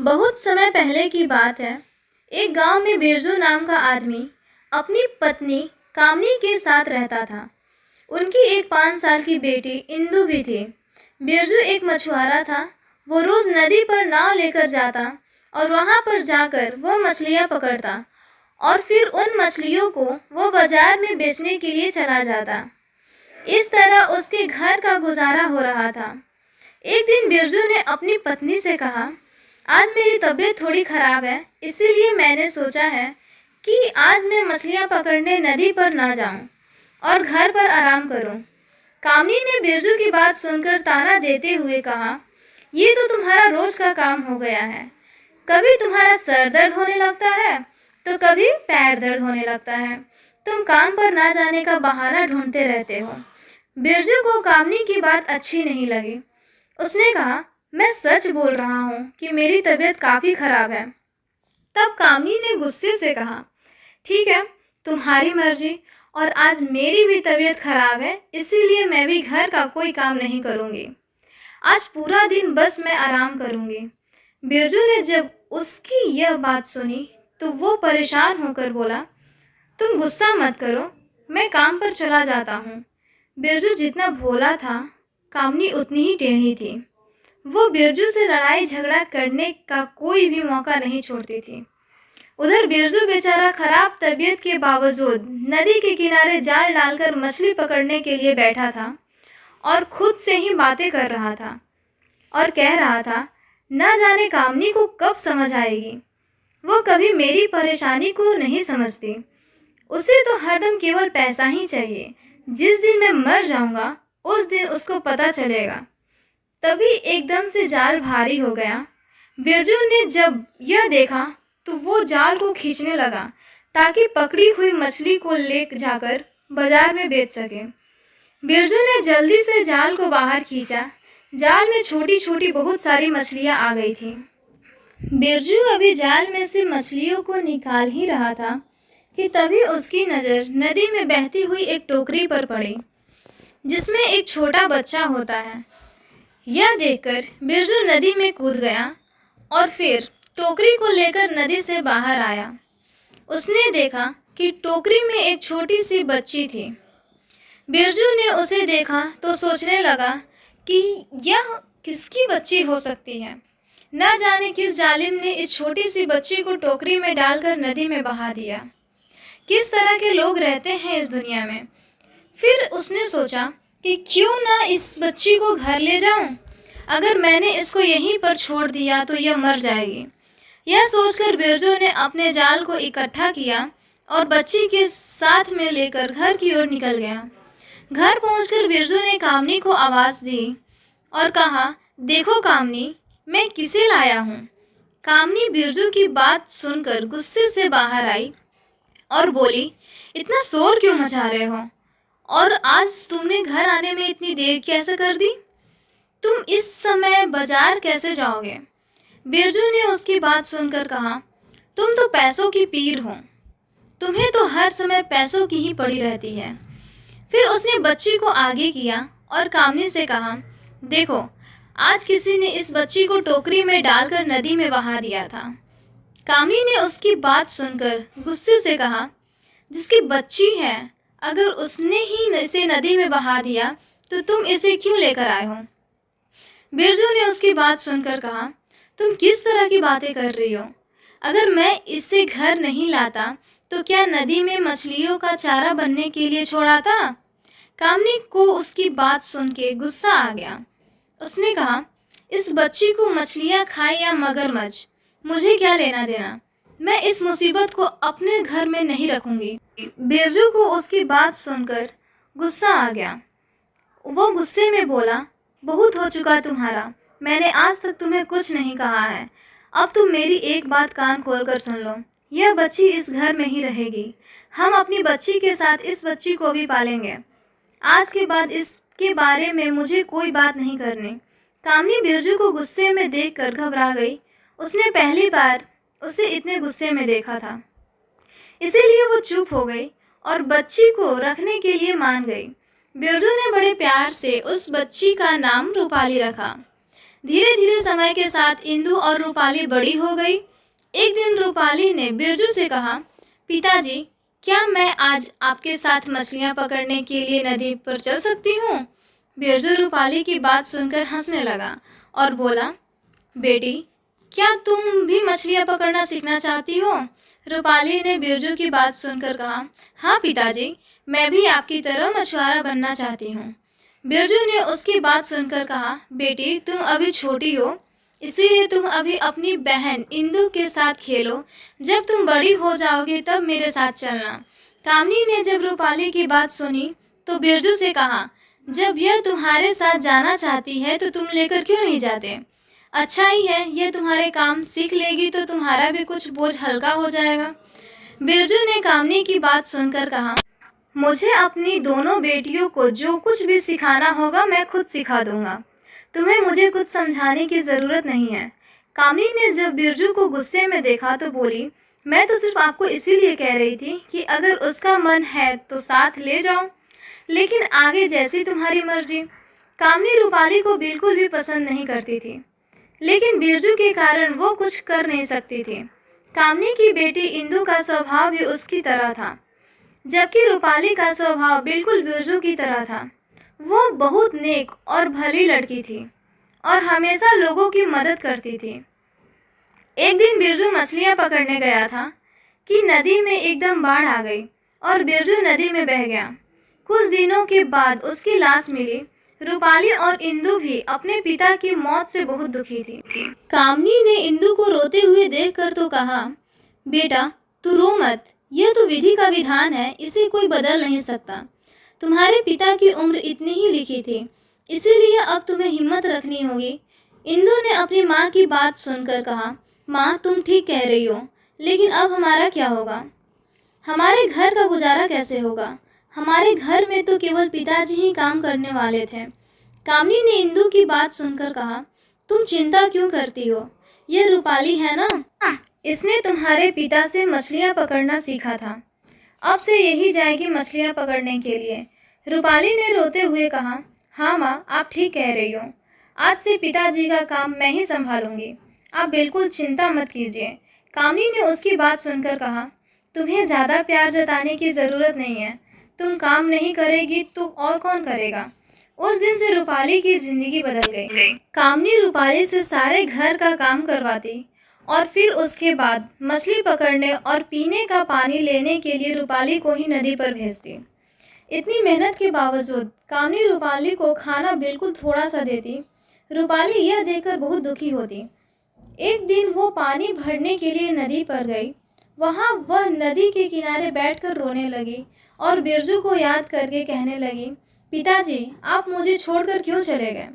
बहुत समय पहले की बात है। एक गांव में बिरजू नाम का आदमी अपनी पत्नी कामनी के साथ रहता था। उनकी एक 5 साल की बेटी इंदु भी थी। बिरजू एक मछुआरा था। वो रोज नदी पर नाव लेकर जाता और वहां पर जाकर वो मछलियां पकड़ता और फिर उन मछलियों को वो बाजार में बेचने के लिए चला जाता। इस तरह उसके घर का गुजारा हो रहा था। एक दिन बिरजू ने अपनी पत्नी से कहा, आज मेरी तबीयत थोड़ी खराब है, इसीलिए मैंने सोचा है कि आज मैं मछलियां पकड़ने नदी पर ना जाऊं और घर पर आराम करूं। कामनी ने बिरजू की बात सुनकर ताना देते हुए कहा, ये तो तुम्हारा रोज का काम हो गया है। कभी तुम्हारा सर दर्द होने लगता है तो कभी पैर दर्द होने लगता है। तुम काम पर ना जाने का बहाना ढूंढते रहते हो। बिरजू को कामनी की बात अच्छी नहीं लगी। उसने कहा, मैं सच बोल रहा हूँ कि मेरी तबीयत काफी खराब है। तब कामनी ने गुस्से से कहा, ठीक है, तुम्हारी मर्जी, और आज मेरी भी तबीयत खराब है, इसीलिए मैं भी घर का कोई काम नहीं करूँगी। आज पूरा दिन बस मैं आराम करूँगी। बिरजू ने जब उसकी यह बात सुनी तो वो परेशान होकर बोला, तुम गुस्सा मत करो, मैं काम पर चला जाता हूँ। बिरजू जितना भोला था, कामनी उतनी ही टेढ़ी थी। वो बिरजू से लड़ाई झगड़ा करने का कोई भी मौका नहीं छोड़ती थी। उधर बिरजू बेचारा खराब तबीयत के बावजूद नदी के किनारे जाल डालकर मछली पकड़ने के लिए बैठा था और खुद से ही बातें कर रहा था और कह रहा था, न जाने कामनी को कब समझ आएगी। वो कभी मेरी परेशानी को नहीं समझती। उसे तो हरदम केवल पैसा ही चाहिए। जिस दिन मैं मर जाऊंगा उस दिन उसको पता चलेगा। तभी एकदम से जाल भारी हो गया। बिरजू ने जब यह देखा तो वो जाल को खींचने लगा ताकि पकड़ी हुई मछली को ले जाकर बाजार में बेच सके। बिरजू ने जल्दी से जाल को बाहर खींचा। जाल में छोटी छोटी बहुत सारी मछलियां आ गई थी। बिरजू अभी जाल में से मछलियों को निकाल ही रहा था कि तभी उसकी नज़र नदी में बहती हुई एक टोकरी पर पड़ी जिसमें एक छोटा बच्चा होता है। यह देखकर बिरजू नदी में कूद गया और फिर टोकरी को लेकर नदी से बाहर आया। उसने देखा कि टोकरी में एक छोटी सी बच्ची थी। बिरजू ने उसे देखा तो सोचने लगा कि यह किसकी बच्ची हो सकती है। न जाने किस जालिम ने इस छोटी सी बच्ची को टोकरी में डालकर नदी में बहा दिया। किस तरह के लोग रहते हैं इस दुनिया में। फिर उसने सोचा कि क्यों ना इस बच्ची को घर ले जाऊं। अगर मैंने इसको यहीं पर छोड़ दिया तो यह मर जाएगी। यह सोचकर बिरजू ने अपने जाल को इकट्ठा किया और बच्ची के साथ में लेकर घर की ओर निकल गया। घर पहुंचकर बिरजू ने कामनी को आवाज़ दी और कहा, देखो कामनी, मैं किसे लाया हूँ। कामनी बिरजू की बात सुनकर गुस्से से बाहर आई और बोली, इतना शोर क्यों मचा रहे हो, और आज तुमने घर आने में इतनी देर कैसे कर दी। तुम इस समय बाजार कैसे जाओगे। बिरजू ने उसकी बात सुनकर कहा, तुम तो पैसों की पीर हो, तुम्हें तो हर समय पैसों की ही पड़ी रहती है। फिर उसने बच्ची को आगे किया और कामनी से कहा, देखो, आज किसी ने इस बच्ची को टोकरी में डालकर नदी में बहा दिया था। कामनी ने उसकी बात सुनकर गुस्से से कहा, जिसकी बच्ची है, अगर उसने ही इसे नदी में बहा दिया तो तुम इसे क्यों लेकर आए हो। बिरजू ने उसकी बात सुनकर कहा, तुम किस तरह की बातें कर रही हो। अगर मैं इसे घर नहीं लाता तो क्या नदी में मछलियों का चारा बनने के लिए छोड़ाता। कामनी को उसकी बात सुन के गुस्सा आ गया। उसने कहा, इस बच्ची को मछलियाँ खाए या मगरमच्छ, मुझे क्या लेना देना। मैं इस मुसीबत को अपने घर में नहीं रखूंगी। बिरजू को उसकी बात सुनकर गुस्सा आ गया। वो गुस्से में बोला, बहुत हो चुका तुम्हारा, मैंने आज तक तुम्हें कुछ नहीं कहा है। अब तुम मेरी एक बात कान खोलकर सुन लो। यह बच्ची इस घर में ही रहेगी। हम अपनी बच्ची के साथ इस बच्ची को भी पालेंगे। आज के बाद इसके बारे में मुझे कोई बात नहीं करनी। कामनी बिरजू को गुस्से में देखकर घबरा गई। उसने पहली बार उसे इतने गुस्से में देखा था, इसीलिए वो चुप हो गई और बच्ची को रखने के लिए मान गई। बिरजू ने बड़े प्यार से उस बच्ची का नाम रूपाली रखा। धीरे धीरे समय के साथ इंदु और रूपाली बड़ी हो गई। एक दिन रूपाली ने बिरजू से कहा, पिताजी, क्या मैं आज आपके साथ मछलियां पकड़ने के लिए नदी पर चल सकती हूँ? बिरजू रूपाली की बात सुनकर हंसने लगा और बोला, बेटी, क्या तुम भी मछलियां पकड़ना सीखना चाहती हो? रूपाली ने बिरजू की बात सुनकर कहा, हाँ पिताजी, मैं भी आपकी तरह मछुआरा बनना चाहती हूँ। बिरजू ने उसकी बात सुनकर कहा, बेटी, तुम अभी छोटी हो, इसीलिए तुम अभी अपनी बहन इंदु के साथ खेलो। जब तुम बड़ी हो जाओगे तब मेरे साथ चलना। कामनी ने जब रूपाली की बात सुनी तो बिरजू से कहा, जब यह तुम्हारे साथ जाना चाहती है तो तुम लेकर क्यों नहीं जाते? अच्छा ही है, यह तुम्हारे काम सीख लेगी तो तुम्हारा भी कुछ बोझ हल्का हो जाएगा। बिरजू ने कामनी की बात सुनकर कहा, मुझे अपनी दोनों बेटियों को जो कुछ भी सिखाना होगा मैं खुद सिखा दूंगा। तुम्हें मुझे कुछ समझाने की ज़रूरत नहीं है। कामनी ने जब बिरजू को गुस्से में देखा तो बोली, मैं तो सिर्फ आपको इसीलिए कह रही थी कि अगर उसका मन है तो साथ ले जाओ, लेकिन आगे जैसी तुम्हारी मर्जी। कामनी रूपाली को बिल्कुल भी पसंद नहीं करती थी, लेकिन बिरजू के कारण वो कुछ कर नहीं सकती थी। कामनी की बेटी इंदु का स्वभाव भी उसकी तरह था, जबकि रूपाली का स्वभाव बिल्कुल बिरजू की तरह था। वो बहुत नेक और भली लड़की थी और हमेशा लोगों की मदद करती थी। एक दिन बिरजू मछलियां पकड़ने गया था कि नदी में एकदम बाढ़ आ गई और बिरजू नदी में बह गया। कुछ दिनों के बाद उसकी लाश मिली। रूपाली और इंदु भी अपने पिता की मौत से बहुत दुखी थी। कामनी ने इंदु को रोते हुए देखकर तो कहा, बेटा, तू रो मत, यह तो विधि का विधान है, इसे कोई बदल नहीं सकता। तुम्हारे पिता की उम्र इतनी ही लिखी थी, इसीलिए अब तुम्हें हिम्मत रखनी होगी। इंदु ने अपनी माँ की बात सुनकर कहा, माँ, तुम ठीक कह रही हो, लेकिन अब हमारा क्या होगा? हमारे घर का गुजारा कैसे होगा? हमारे घर में तो केवल पिताजी ही काम करने वाले थे। कामनी ने इंदु की बात सुनकर कहा, तुम चिंता क्यों करती हो? यह रूपाली है ना, इसने तुम्हारे पिता से मछलियाँ पकड़ना सीखा था। अब से यही जाएगी मछलियाँ पकड़ने के लिए। रूपाली ने रोते हुए कहा, हाँ माँ, आप ठीक कह रही हो। आज से पिताजी का काम मैं ही संभालूंगी। आप बिल्कुल चिंता मत कीजिए। कामनी ने उसकी बात सुनकर कहा, तुम्हें ज़्यादा प्यार जताने की ज़रूरत नहीं है। तुम काम नहीं करेगी तो और कौन करेगा? उस दिन से रूपाली की जिंदगी बदल गई। कामनी रूपाली से सारे घर का काम करवाती और फिर उसके बाद मछली पकड़ने और पीने का पानी लेने के लिए रूपाली को ही नदी पर भेजती। इतनी मेहनत के बावजूद कामनी रूपाली को खाना बिल्कुल थोड़ा सा देती। रूपाली यह देखकर बहुत दुखी होती। एक दिन वो पानी भरने के लिए नदी पर गई। वहाँ वह नदी के किनारे बैठकर रोने लगी और बिरजू को याद करके कहने लगी, पिताजी, आप मुझे छोड़कर क्यों चले गए?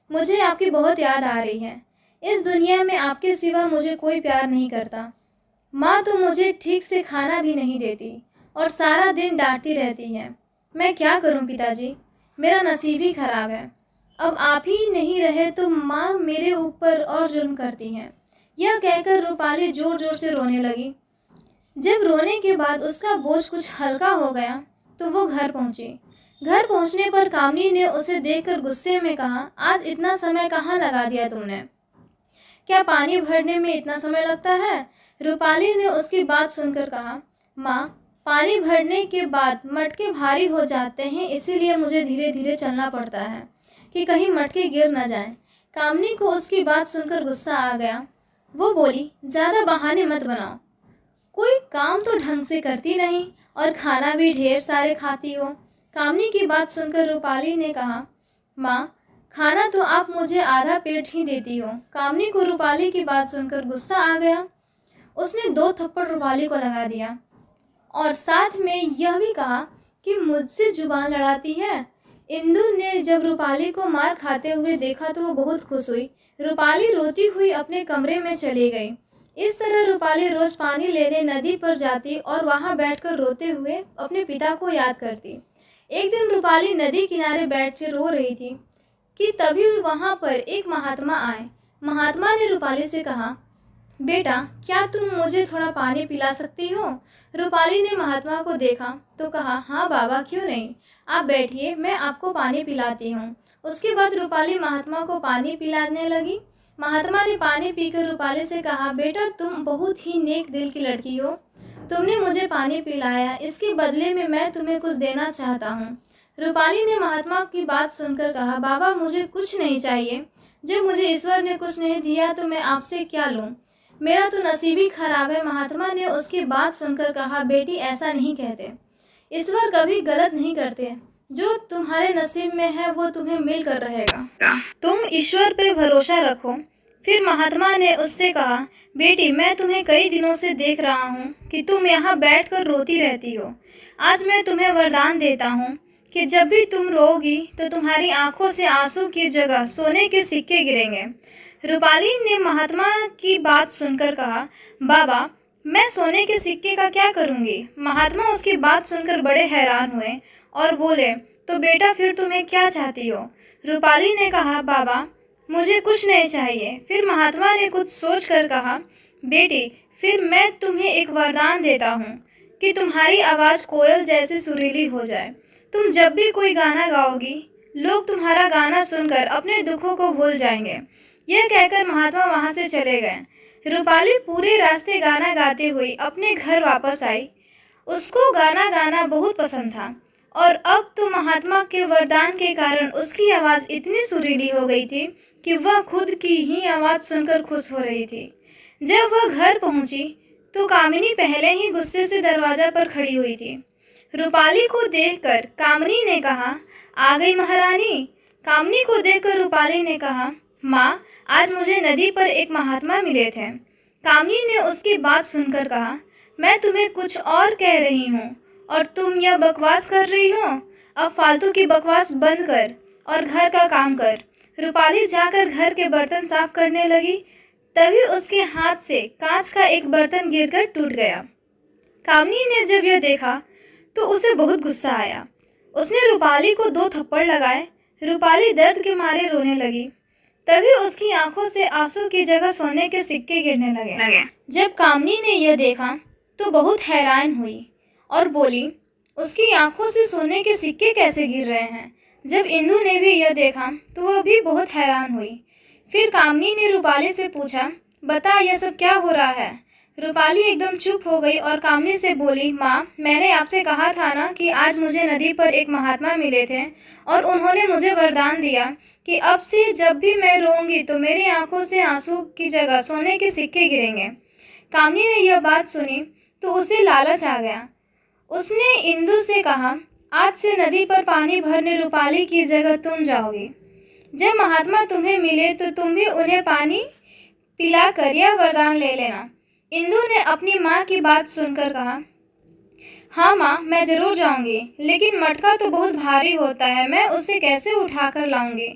मुझे आपकी बहुत याद आ रही है। इस दुनिया में आपके सिवा मुझे कोई प्यार नहीं करता। माँ तो मुझे ठीक से खाना भी नहीं देती और सारा दिन डांटती रहती है। मैं क्या करूँ पिताजी? मेरा नसीब ही खराब है। अब आप ही नहीं रहे तो माँ मेरे ऊपर और जुल्म करती हैं। यह कहकर रूपाली जोर जोर से रोने लगी। जब रोने के बाद उसका बोझ कुछ हल्का हो गया तो वो घर पहुंची। घर पहुंचने पर कामनी ने उसे देखकर गुस्से में कहा, आज इतना समय कहाँ लगा दिया तुमने? क्या पानी भरने में इतना समय लगता है? रूपाली ने उसकी बात सुनकर कहा, माँ, पानी भरने के बाद मटके भारी हो जाते हैं, इसीलिए मुझे धीरे धीरे चलना पड़ता है कि कहीं मटके गिर न जाएं। कामनी को उसकी बात सुनकर गुस्सा आ गया। वो बोली, ज़्यादा बहाने मत बनाओ। कोई काम तो ढंग से करती नहीं और खाना भी ढेर सारे खाती हो। कामनी की बात सुनकर रूपाली ने कहा, माँ, खाना तो आप मुझे आधा पेट ही देती हो। कामनी को रूपाली की बात सुनकर गुस्सा आ गया। उसने 2 थप्पड़ रूपाली को लगा दिया और साथ में यह भी कहा कि मुझसे जुबान लड़ाती है। इंदु ने जब रूपाली को मार खाते हुए देखा तो वो बहुत खुश हुई। रूपाली रोती हुई अपने कमरे में चली गई। इस तरह रूपाली रोज पानी लेने नदी पर जाती और वहां बैठकर रोते हुए अपने पिता को याद करती। एक दिन रूपाली नदी किनारे बैठ रो रही थी कि तभी वहां पर एक महात्मा आए। महात्मा ने रूपाली से कहा, बेटा, क्या तुम मुझे थोड़ा पानी पिला सकती हो? रूपाली ने महात्मा को देखा तो कहा, हाँ बाबा, क्यों नहीं, आप बैठिए, मैं आपको पानी पिलाती हूँ। उसके बाद रूपाली महात्मा को पानी पिलाने लगी। महात्मा ने पानी पीकर रूपाली से कहा, बेटा, तुम बहुत ही नेक दिल की लड़की हो। तुमने मुझे पानी पिलाया, इसके बदले में मैं तुम्हें कुछ देना चाहता हूँ। रूपाली ने महात्मा की बात सुनकर कहा, बाबा, मुझे कुछ नहीं चाहिए। जब मुझे ईश्वर ने कुछ नहीं दिया तो मैं आपसे क्या लूँ? मेरा तो नसीब ही खराब है। महात्मा ने उसकी बात सुनकर कहा, बेटी, ऐसा नहीं कहते। ईश्वर कभी गलत नहीं करते। जो तुम्हारे नसीब में है वो तुम्हें मिल कर रहेगा। तुम ईश्वर पे भरोसा रखो। फिर महात्मा ने उससे कहा, बेटी, मैं तुम्हें कई दिनों से देख रहा हूँ कि तुम यहाँ बैठकर रोती रहती हो। आज मैं तुम्हें वरदान देता हूँ कि जब भी तुम रोगी तो तुम्हारी आंखों से आंसू की जगह सोने के सिक्के गिरेंगे। रूपाली ने महात्मा की बात सुनकर कहा, बाबा, मैं सोने के सिक्के का क्या करूँगी? महात्मा उसकी बात सुनकर बड़े हैरान हुए और बोले, तो बेटा, फिर तुम्हें क्या चाहती हो? रूपाली ने कहा, बाबा, मुझे कुछ नहीं चाहिए। फिर महात्मा ने कुछ सोच कर कहा, बेटी, फिर मैं तुम्हें एक वरदान देता हूँ कि तुम्हारी आवाज़ कोयल जैसी सुरीली हो जाए। तुम जब भी कोई गाना गाओगी, लोग तुम्हारा गाना सुनकर अपने दुखों को भूल जाएंगे। यह कहकर महात्मा वहाँ से चले गए। रूपाली पूरे रास्ते गाना गाते हुए अपने घर वापस आई। उसको गाना गाना बहुत पसंद था और अब तो महात्मा के वरदान के कारण उसकी आवाज़ इतनी सुरीली हो गई थी कि वह खुद की ही आवाज़ सुनकर खुश हो रही थी। जब वह घर पहुंची तो कामिनी पहले ही गुस्से से दरवाजा पर खड़ी हुई थी। रूपाली को देखकर कामिनी ने कहा, आ गई महारानी। कामिनी को देखकर रूपाली ने कहा, माँ, आज मुझे नदी पर एक महात्मा मिले थे। कामिनी ने उसकी बात सुनकर कहा, मैं तुम्हें कुछ और कह रही हूँ और तुम यह बकवास कर रही हो। अब फालतू की बकवास बंद कर और घर का काम कर। रूपाली जाकर घर के बर्तन साफ करने लगी। तभी उसके हाथ से कांच का एक बर्तन गिरकर टूट गया। कामिनी ने जब यह देखा तो उसे बहुत गुस्सा आया। उसने रूपाली को 2 थप्पड़ लगाए। रूपाली दर्द के मारे रोने लगी। तभी उसकी आंखों से आंसू की जगह सोने के सिक्के गिरने लगे। जब कामिनी ने यह देखा तो बहुत हैरान हुई और बोली, उसकी आंखों से सोने के सिक्के कैसे गिर रहे हैं? जब इंदु ने भी यह देखा तो वह भी बहुत हैरान हुई। फिर कामिनी ने रूपाली से पूछा, बता, यह सब क्या हो रहा है? रूपाली एकदम चुप हो गई और कामिनी से बोली, माँ, मैंने आपसे कहा था ना कि आज मुझे नदी पर एक महात्मा मिले थे और उन्होंने मुझे वरदान दिया कि अब से जब भी मैं रोऊंगी तो मेरी आंखों से आंसू की जगह सोने के सिक्के गिरेंगे। कामिनी ने यह बात सुनी तो उसे लालच आ गया। उसने इंदु से कहा, आज से नदी पर पानी भरने रूपाली की जगह तुम जाओगी। जब महात्मा तुम्हें मिले तो तुम भी उन्हें पानी पिलाकर यह वरदान ले लेना। इंदु ने अपनी माँ की बात सुनकर कहा, हाँ माँ, मैं जरूर जाऊंगी, लेकिन मटका तो बहुत भारी होता है, मैं उसे कैसे उठाकर लाऊंगी?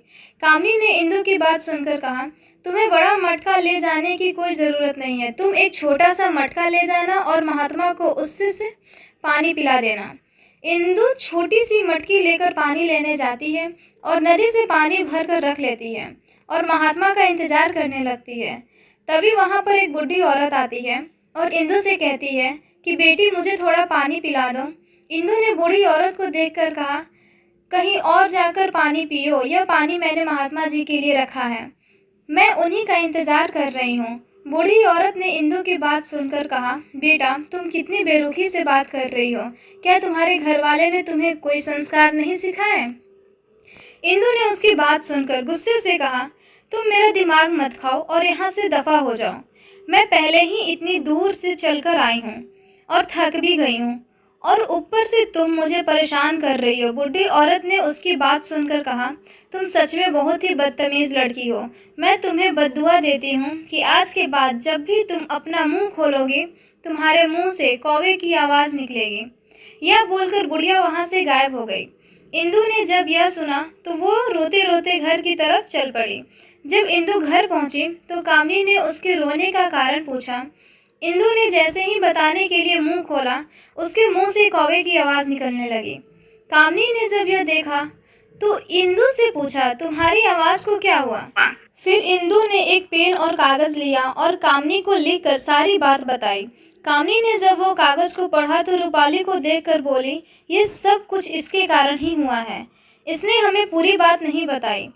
कामिनी ने इंदु की बात सुनकर कहा, तुम्हें बड़ा मटका ले जाने की कोई ज़रूरत नहीं है। तुम एक छोटा सा मटका ले जाना और महात्मा को उससे से पानी पिला देना। इंदु छोटी सी मटकी लेकर पानी लेने जाती है और नदी से पानी भर कर रख लेती है और महात्मा का इंतजार करने लगती है। तभी वहाँ पर एक बुढ़ी औरत आती है और इंदु से कहती है कि बेटी, मुझे थोड़ा पानी पिला दो। इंदु ने बूढ़ी औरत को देखकर कहा, कहीं और जाकर पानी पियो, यह पानी मैंने महात्मा जी के लिए रखा है, मैं उन्हीं का इंतजार कर रही हूँ। बूढ़ी औरत ने इंदु की बात सुनकर कहा, बेटा, तुम कितनी बेरुखी से बात कर रही हो? क्या तुम्हारे घर वाले ने तुम्हें कोई संस्कार नहीं सिखाए? इंदु ने उसकी बात सुनकर गुस्से से कहा, तुम मेरा दिमाग मत खाओ और यहाँ से दफा हो जाओ। मैं पहले ही इतनी दूर से चलकर आई हूँ और थक भी गई हूँ और ऊपर से तुम मुझे परेशान कर रही हो। बूढ़ी औरत ने उसकी बात सुनकर कहा, तुम सच में बहुत ही बदतमीज लड़की हो। मैं तुम्हें बद्दुआ देती हूँ कि आज के बाद जब भी तुम अपना मुंह खोलोगी तुम्हारे मुंह से कौवे की आवाज़ निकलेगी। यह बोलकर बुढ़िया वहाँ से गायब हो गई। इंदु ने जब यह सुना तो वो रोते रोते घर की तरफ चल पड़ी। जब इंदु घर पहुंची तो कामिनी ने उसके रोने का कारण पूछा। इंदु ने जैसे ही बताने के लिए मुंह खोला, उसके मुंह से कौवे की आवाज़ निकलने लगी। कामिनी ने जब यह देखा तो इंदु से पूछा, तुम्हारी आवाज़ को क्या हुआ? फिर इंदु ने एक पेन और कागज लिया और कामनी को लिखकर सारी बात बताई। कामनी ने जब वो कागज को पढ़ा तो रूपाली को देखकर बोली, ये सब कुछ इसके कारण ही हुआ है। इसने हमें पूरी बात नहीं बताई।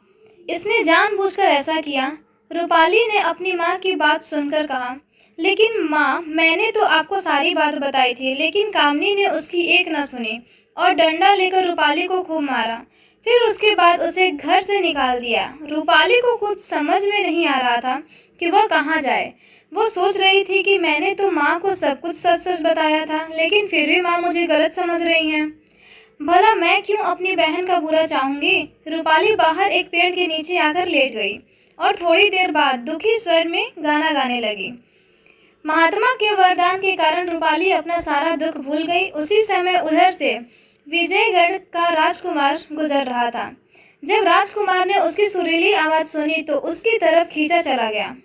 इसने जानबूझकर ऐसा किया। रूपाली ने अपनी माँ की बात सुनकर कहा, लेकिन माँ, मैंने तो आपको सारी बात बताई थी। लेकिन कामनी ने उसकी एक न सुनी और डंडा लेकर रूपाली को खूब मारा। फिर उसके बाद उसे घर से निकाल दिया। रूपाली को कुछ समझ में नहीं आ रहा था कि वह कहाँ जाए। वो सोच रही थी कि मैंने तो माँ को सब कुछ सच सच बताया था, लेकिन फिर भी माँ मुझे गलत समझ रही हैं। भला मैं क्यों अपनी बहन का बुरा चाहूंगी। रूपाली बाहर एक पेड़ के नीचे आकर लेट गई और थोड़ी देर बाद दुखी स्वर में गाना गाने लगी। महात्मा के वरदान के कारण रूपाली अपना सारा दुख भूल गई। उसी समय उधर से विजयगढ़ का राजकुमार गुजर रहा था। जब राजकुमार ने उसकी सुरीली आवाज सुनी तो उसकी तरफ खींचा चला गया।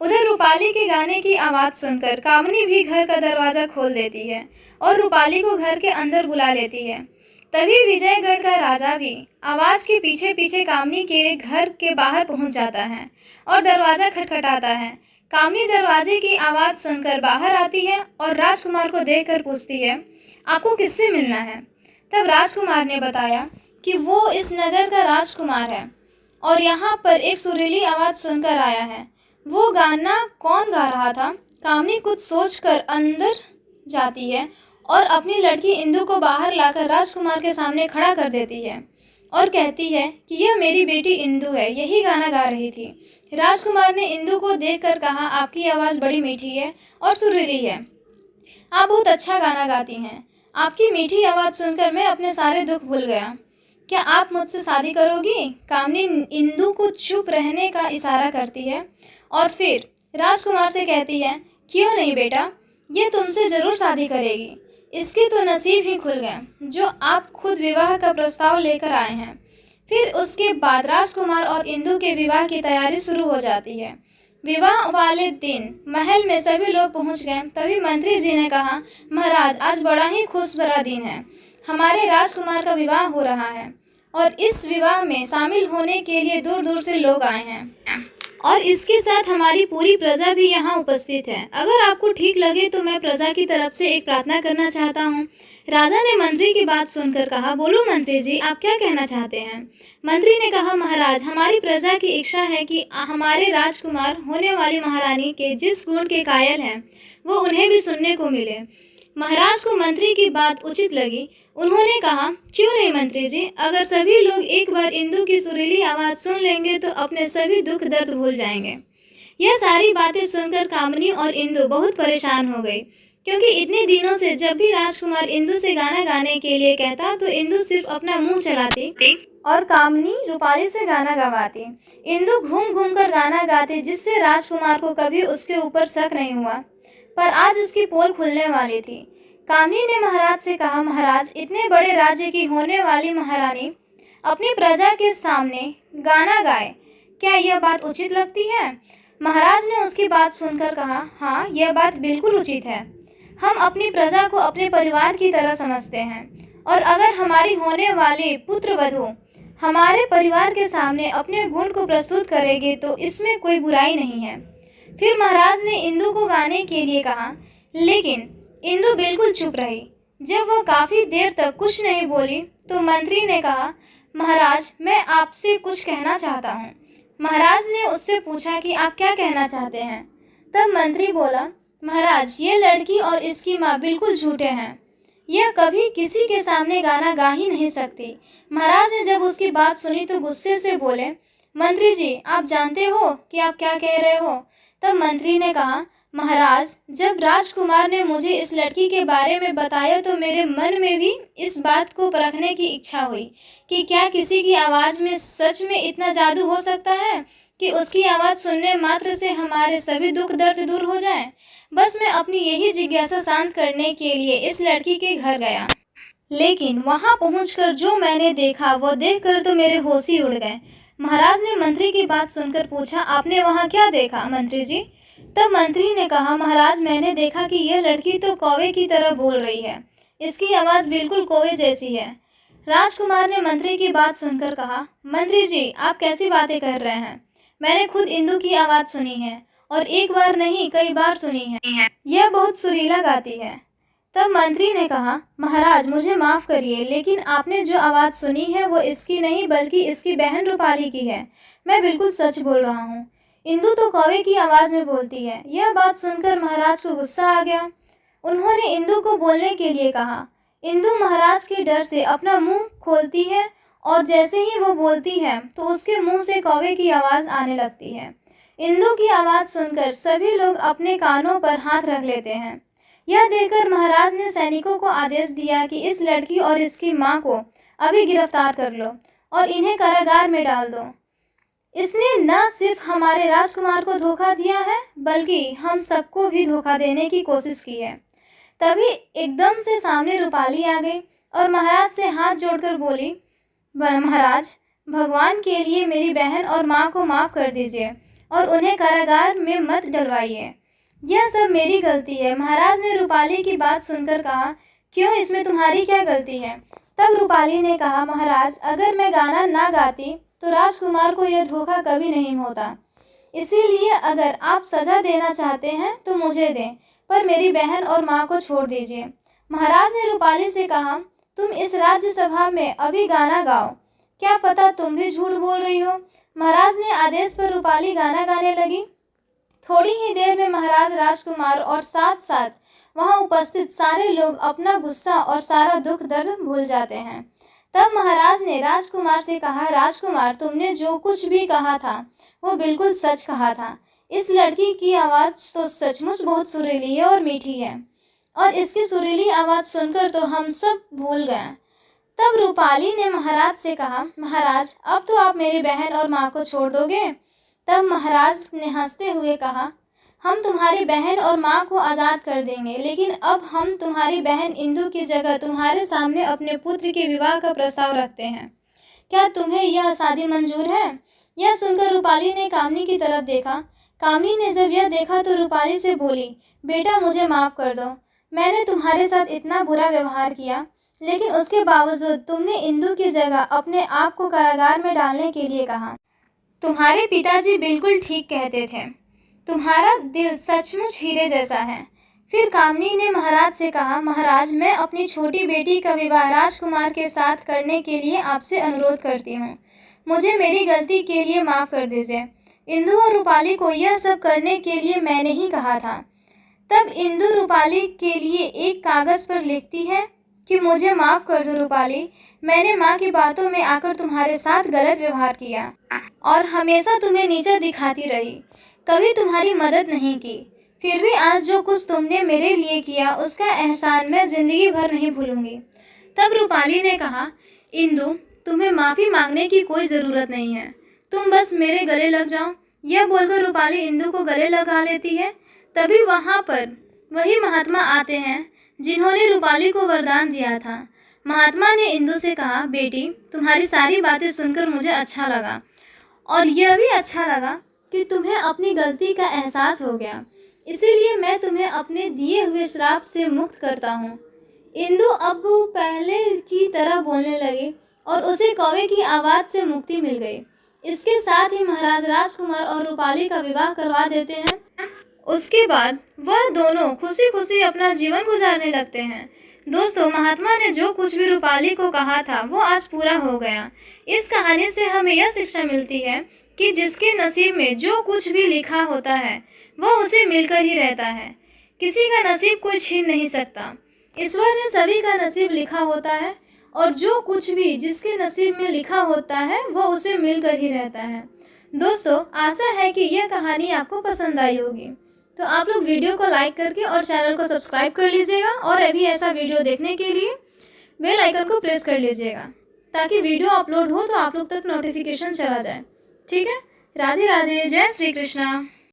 उधर रूपाली के गाने की आवाज सुनकर कामनी भी घर का दरवाजा खोल देती है और रूपाली को घर के अंदर बुला लेती है। तभी विजयगढ़ का राजा भी आवाज के पीछे पीछे कामनी के घर के बाहर पहुंच जाता है और दरवाजा खटखटाता है। कामनी दरवाजे की आवाज सुनकर बाहर आती है और राजकुमार को देखकर पूछती है, आपको किससे मिलना है। तब राजकुमार ने बताया कि वो इस नगर का राजकुमार है और यहाँ पर एक सुरीली आवाज सुनकर आया है। वो गाना कौन गा रहा था। कामनी कुछ सोचकर अंदर जाती है और अपनी लड़की इंदु को बाहर लाकर राजकुमार के सामने खड़ा कर देती है और कहती है कि यह मेरी बेटी इंदु है, यही गाना गा रही थी। राजकुमार ने इंदु को देखकर कहा, आपकी आवाज़ बड़ी मीठी है और सुरीली है, आप बहुत अच्छा गाना गाती हैं। आपकी मीठी आवाज़ सुनकर मैं अपने सारे दुख भूल गया। क्या आप मुझसे शादी करोगी। कामनी इंदु को चुप रहने का इशारा करती है और फिर राजकुमार से कहती है, क्यों नहीं बेटा, ये तुमसे जरूर शादी करेगी। इसके तो नसीब ही खुल गए जो आप खुद विवाह का प्रस्ताव लेकर आए हैं। फिर उसके बाद राजकुमार और इंदु के विवाह की तैयारी शुरू हो जाती है। विवाह वाले दिन महल में सभी लोग पहुंच गए। तभी मंत्री जी ने कहा, महाराज, आज बड़ा ही खुश भरा दिन है। हमारे राजकुमार का विवाह हो रहा है और इस विवाह में शामिल होने के लिए दूर दूर से लोग आए हैं और इसके साथ हमारी पूरी प्रजा भी यहाँ उपस्थित है। अगर आपको ठीक लगे तो मैं प्रजा की तरफ से एक प्रार्थना करना चाहता हूँ। राजा ने मंत्री की बात सुनकर कहा, बोलो मंत्री जी, आप क्या कहना चाहते हैं। मंत्री ने कहा, महाराज, हमारी प्रजा की इच्छा है कि हमारे राजकुमार होने वाली महारानी के जिस गुण के कायल हैं वो उन्हें भी सुनने को मिले। महाराज को मंत्री की बात उचित लगी। उन्होंने कहा, क्यों नहीं मंत्री जी, अगर सभी लोग एक बार इंदु की सुरीली आवाज़ सुन लेंगे तो अपने सभी दुख दर्द भूल जाएंगे। यह सारी बातें सुनकर कामनी और इंदु बहुत परेशान हो गई, क्योंकि इतने दिनों से जब भी राजकुमार इंदु से गाना गाने के लिए कहता तो इंदु सिर्फ अपना मुंह चलाती और कामनी रूपाली से गाना गवाती। इंदु घूम घूम कर गाना गाती, जिससे राजकुमार को कभी उसके ऊपर शक नहीं हुआ। पर आज उसकी पोल खुलने वाली थी। कामनी ने महाराज से कहा, महाराज, इतने बड़े राज्य की होने वाली महारानी अपनी प्रजा के सामने गाना गाए, क्या यह बात उचित लगती है। महाराज ने उसकी बात सुनकर कहा, हाँ, यह बात बिल्कुल उचित है। हम अपनी प्रजा को अपने परिवार की तरह समझते हैं और अगर हमारी होने वाली पुत्र वधू हमारे परिवार के सामने अपने गुण को प्रस्तुत करेगी तो इसमें कोई बुराई नहीं है। फिर महाराज ने इंदु को गाने के लिए कहा, लेकिन इंदु बिल्कुल चुप रही। जब वह काफी देर तक कुछ नहीं बोली तो मंत्री ने कहा, महाराज, मैं आपसे कुछ कहना चाहता हूँ। महाराज ने उससे पूछा कि आप क्या कहना चाहते हैं। तब मंत्री बोला, महाराज, ये लड़की और इसकी माँ बिल्कुल झूठे हैं। यह कभी किसी के सामने गाना गा ही नहीं सकती। महाराज ने जब उसकी बात सुनी तो गुस्से से बोले, मंत्री जी, आप जानते हो कि आप क्या कह रहे हो। तब मंत्री ने कहा, महाराज, जब राजकुमार ने मुझे इस लड़की के बारे में बताया तो मेरे मन में भी इस बात को परखने की इच्छा हुई कि क्या किसी की आवाज़ में सच में इतना जादू हो सकता है कि उसकी आवाज़ सुनने मात्र से हमारे सभी दुख दर्द दूर हो जाएं। बस मैं अपनी यही जिज्ञासा शांत करने के लिए इस लड़की के घर गया, लेकिन वहां पहुंचकर जो मैंने देखा वो देखकर तो मेरे होश ही उड़ गए। महाराज ने मंत्री की बात सुनकर पूछा, आपने वहां क्या देखा मंत्री जी। तब मंत्री ने कहा, महाराज, मैंने देखा कि यह लड़की तो कौवे की तरह बोल रही है। इसकी आवाज़ बिल्कुल कौवे जैसी है। राजकुमार ने मंत्री की बात सुनकर कहा, मंत्री जी, आप कैसी बातें कर रहे हैं। मैंने खुद इंदु की आवाज़ सुनी है और एक बार नहीं कई बार सुनी है। यह बहुत सुरीला गाती है। तब मंत्री ने कहा, महाराज मुझे माफ़ करिए, लेकिन आपने जो आवाज़ सुनी है वो इसकी नहीं बल्कि इसकी बहन रूपाली की है। मैं बिल्कुल सच बोल रहा हूँ। इंदु तो कौवे की आवाज़ में बोलती है। यह बात सुनकर महाराज को गुस्सा आ गया। उन्होंने इंदु को बोलने के लिए कहा। इंदु महाराज के डर से अपना मुंह खोलती है और जैसे ही वो बोलती है तो उसके मुंह से कौवे की आवाज़ आने लगती है। इंदु की आवाज़ सुनकर सभी लोग अपने कानों पर हाथ रख लेते हैं। यह देखकर महाराज ने सैनिकों को आदेश दिया कि इस लड़की और इसकी माँ को अभी गिरफ्तार कर लो और इन्हें कारागार में डाल दो। इसने न सिर्फ हमारे राजकुमार को धोखा दिया है बल्कि हम सबको भी धोखा देने की कोशिश की है। तभी एकदम से सामने रूपाली आ गई और महाराज से हाथ जोड़कर बोली, महाराज भगवान के लिए मेरी बहन और माँ को माफ़ कर दीजिए और उन्हें कारागार में मत डलवाइए। यह सब मेरी गलती है। महाराज ने रूपाली की बात सुनकर कहा, क्यों, इसमें तुम्हारी क्या गलती है? तब रूपाली ने कहा, महाराज अगर मैं गाना ना गाती तो राजकुमार को यह धोखा कभी नहीं होता। इसीलिए अगर आप सज़ा देना चाहते हैं तो मुझे दें, पर मेरी बहन और माँ को छोड़ दीजिए। महाराज ने रूपाली से कहा, तुम इस राज्यसभा में अभी गाना गाओ, क्या पता तुम भी झूठ बोल रही हो। महाराज ने आदेश पर रूपाली गाना गाने लगी। थोड़ी ही देर में महाराज, राजकुमार और साथ साथ वहां उपस्थित सारे लोग अपना गुस्सा और सारा दुख दर्द भूल जाते हैं। तब महाराज ने राजकुमार से कहा, राजकुमार तुमने जो कुछ भी कहा था वो बिल्कुल सच कहा था। इस लड़की की आवाज़ तो सचमुच बहुत सुरीली है और मीठी है और इसकी सुरीली आवाज़ सुनकर तो हम सब भूल गए। तब रूपाली ने महाराज से कहा, महाराज अब तो आप मेरी बहन और माँ को छोड़ दोगे? तब महाराज ने हंसते हुए कहा, हम तुम्हारी बहन और माँ को आज़ाद कर देंगे, लेकिन अब हम तुम्हारी बहन इंदु की जगह तुम्हारे सामने अपने पुत्र के विवाह का प्रस्ताव रखते हैं। क्या तुम्हें यह शादी मंजूर है? यह सुनकर रूपाली ने कामनी की तरफ देखा। कामनी ने जब यह देखा तो रूपाली से बोली, बेटा मुझे माफ़ कर दो, मैंने तुम्हारे साथ इतना बुरा व्यवहार किया, लेकिन उसके बावजूद तुमने इंदु की जगह अपने आप को कारागार में डालने के लिए कहा। तुम्हारे पिताजी बिल्कुल ठीक कहते थे, तुम्हारा दिल सचमुच हीरे जैसा है। फिर कामनी ने महाराज से कहा, महाराज मैं अपनी छोटी बेटी का विवाह राजकुमार के साथ करने के लिए आपसे अनुरोध करती हूँ। मुझे मेरी गलती के लिए माफ़ कर दीजिए। इंदु और रूपाली को यह सब करने के लिए मैंने ही कहा था। तब इंदु रूपाली के लिए एक कागज़ पर लिखती है कि मुझे माफ़ कर दो रूपाली, मैंने माँ की बातों में आकर तुम्हारे साथ गलत व्यवहार किया और हमेशा तुम्हें नीचा दिखाती रही, कभी तुम्हारी मदद नहीं की। फिर भी आज जो कुछ तुमने मेरे लिए किया उसका एहसान मैं ज़िंदगी भर नहीं भूलूंगी। तब रूपाली ने कहा, इंदु तुम्हें माफ़ी मांगने की कोई ज़रूरत नहीं है, तुम बस मेरे गले लग जाओ। यह बोलकर रूपाली इंदु को गले लगा लेती है। तभी वहाँ पर वही महात्मा आते हैं जिन्होंने रूपाली को वरदान दिया था। महात्मा ने इंदु से कहा, बेटी तुम्हारी सारी बातें सुनकर मुझे अच्छा लगा और यह भी अच्छा लगा कि तुम्हें अपनी गलती का एहसास हो गया, इसीलिए मैं तुम्हें अपने दिए हुए श्राप से मुक्त करता हूँ। इंदु अब पहले की तरह बोलने लगी और उसे कौवे की आवाज़ से मुक्ति मिल गई। इसके साथ ही महाराज राजकुमार और रूपाली का विवाह करवा देते हैं। उसके बाद वह दोनों खुशी खुशी अपना जीवन गुजारने लगते हैं। दोस्तों, महात्मा ने जो कुछ भी रूपाली को कहा था वो आज पूरा हो गया। इस कहानी से हमें यह शिक्षा मिलती है कि जिसके नसीब में जो कुछ भी लिखा होता है वो उसे मिलकर ही रहता है। किसी का नसीब कोई छीन नहीं सकता। ईश्वर ने सभी का नसीब लिखा होता है और जो कुछ भी जिसके नसीब में लिखा होता है वो उसे मिलकर ही रहता है। दोस्तों, आशा है कि यह कहानी आपको पसंद आई होगी, तो आप लोग वीडियो को लाइक करके और चैनल को सब्सक्राइब कर लीजिएगा और अभी ऐसा वीडियो देखने के लिए बेल आइकन को प्रेस कर लीजिएगा ताकि वीडियो अपलोड हो तो आप लोग तक नोटिफिकेशन चला जाए। ठीक है, राधे राधे, जय श्री कृष्णा।